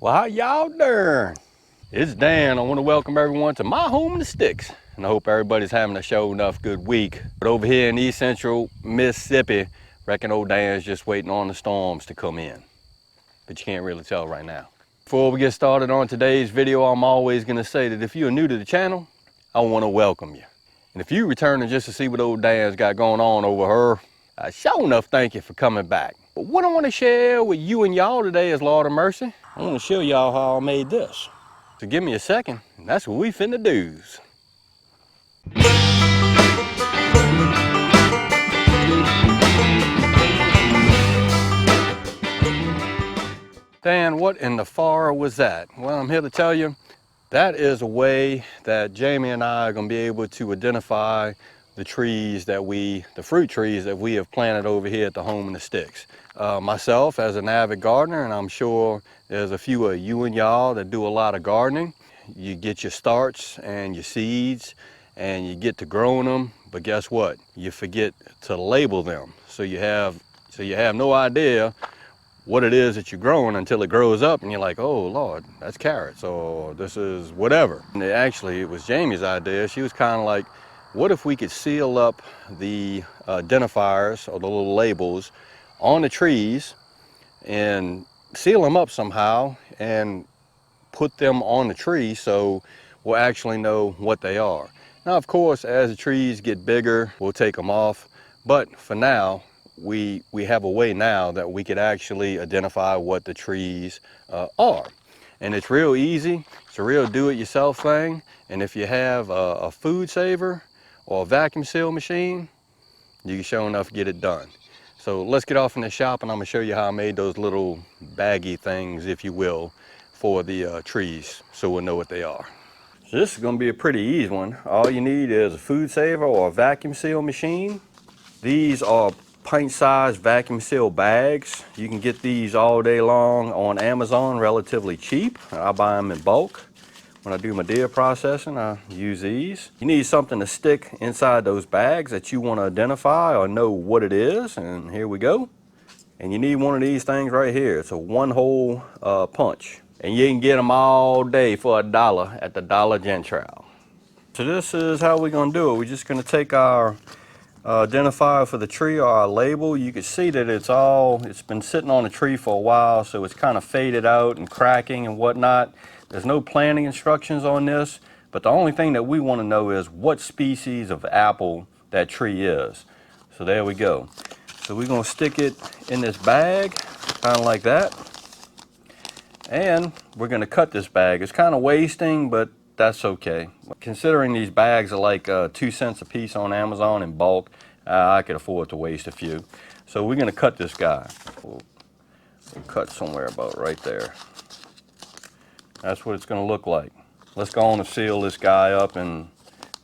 Well, how y'all doing? It's Dan. I want to welcome everyone to my home in the sticks. And I hope everybody's having a show enough good week. But over here in East Central Mississippi, reckon old Dan's just waiting on the storms to come in. But you can't really tell right now. Before we get started on today's video, I'm always going to say that if you're new to the channel, I want to welcome you. And if you're returning just to see what old Dan's got going on over her, sure enough, thank you for coming back. But what I want to share with you and y'all today is, Lord of mercy, I want to show y'all how I made this. So give me a second, and that's what we finna do. Dan, what in the far was that? Well, I'm here to tell you, that is a way that Jamie and I are gonna be able to identify the trees that the fruit trees that we have planted over here at the Home in the Sticks. Myself, as an avid gardener, and I'm sure there's a few of you and y'all that do a lot of gardening, you get your starts and your seeds and you get to growing them, but guess what? You forget to label them. So you have no idea what it is that you're growing until it grows up and you're like, oh Lord, that's carrots, or this is whatever. And it was Jamie's idea. She was kind of like, what if we could seal up the identifiers or the little labels on the trees and seal them up somehow and put them on the tree so we'll actually know what they are. Now, of course, as the trees get bigger, we'll take them off. But for now, we have a way now that we could actually identify what the trees are. And it's real easy. It's a real do-it-yourself thing. And if you have a FoodSaver or a vacuum seal machine, you can sure enough get it done. So let's get off in the shop and I'm gonna show you how I made those little baggy things, if you will, for the trees, so we'll know what they are. So this is gonna be a pretty easy one. All you need is a FoodSaver or a vacuum seal machine. These are pint-sized vacuum seal bags. You can get these all day long on Amazon, relatively cheap. I buy them in bulk. When I do my deer processing, I use these. You need something to stick inside those bags that you want to identify or know what it is, and here we go. And you need one of these things right here. It's a one-hole punch. And you can get them all day for $1 at the Dollar General. So this is how we're gonna do it. We're just gonna take our identifier for the tree, or our label. You can see that it's been sitting on the tree for a while, so it's kind of faded out and cracking and whatnot. There's no planting instructions on this, but the only thing that we want to know is what species of apple that tree is. So there we go. So we're going to stick it in this bag, kind of like that. And we're going to cut this bag. It's kind of wasting, but that's okay. Considering these bags are like 2 cents a piece on Amazon in bulk, I could afford to waste a few. So we're going to cut this guy. We'll cut somewhere about right there. That's what it's going to look like. Let's go on and seal this guy up and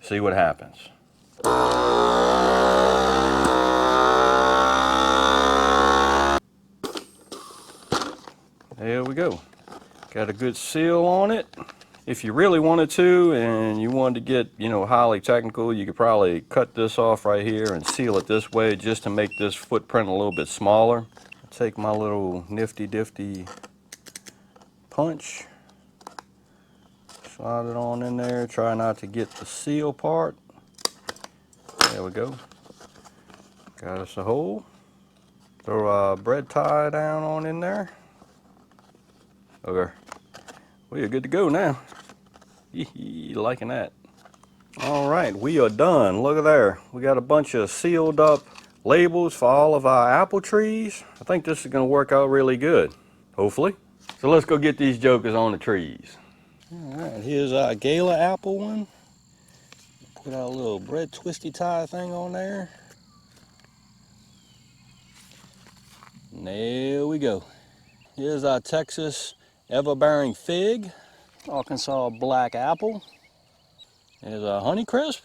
see what happens. There we go. Got a good seal on it. If you really wanted to and you wanted to get, highly technical, you could probably cut this off right here and seal it this way just to make this footprint a little bit smaller. Take my little nifty punch. Slide it on in there, try not to get the seal part. There we go. Got us a hole. Throw a bread tie down on in there. Okay. We are good to go now. Liking that. All right, we are done. Look at there. We got a bunch of sealed up labels for all of our apple trees. I think this is gonna work out really good, hopefully. So let's go get these jokers on the trees. All right, here's our Gala apple one. Put our little bread twisty tie thing on there. And there we go. Here's our Texas Everbearing Fig, Arkansas Black Apple. Here's our Honeycrisp,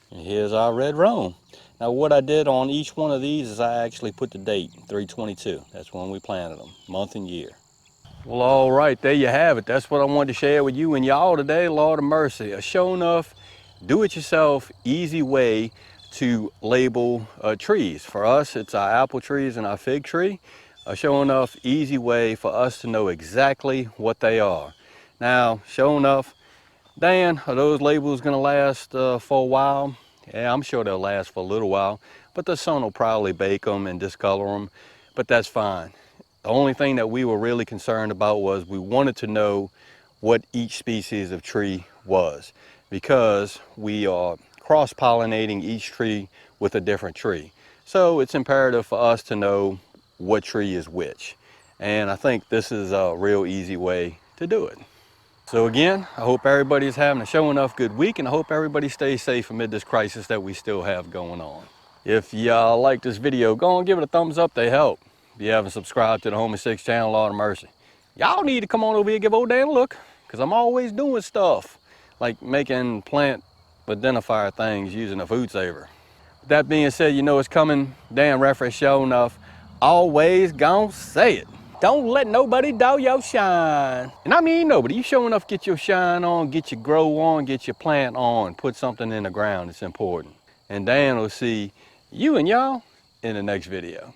and here's our Red Rome. Now what I did on each one of these is I actually put the date, 3/22. That's when we planted them, month and year. Well, all right, there you have it. That's what I wanted to share with you and y'all today. Lord of mercy, a show enough, do-it-yourself, easy way to label trees. For us, it's our apple trees and our fig tree. a sure enough easy way for us to know exactly what they are. Now, sure enough, Dan, are those labels gonna last for a while? Yeah, I'm sure they'll last for a little while, but the sun will probably bake them and discolor them, but that's fine. The only thing that we were really concerned about was we wanted to know what each species of tree was, because we are cross-pollinating each tree with a different tree. So it's imperative for us to know what tree is which. And I think this is a real easy way to do it. So again, I hope everybody's having a sure enough good week, and I hope everybody stays safe amid this crisis that we still have going on. If y'all like this video, go and give it a thumbs up, they help. If you haven't subscribed to the Homie 6 channel, Lord of mercy. Y'all need to come on over here and give old Dan a look, because I'm always doing stuff, like making plant identifier things using a FoodSaver. With that being said, you know it's coming. Dan reference sure enough. Always gonna say it. Don't let nobody dull your shine. And I mean nobody. You sure enough get your shine on, get your grow on, get your plant on, put something in the ground. It's important. And Dan will see you and y'all in the next video.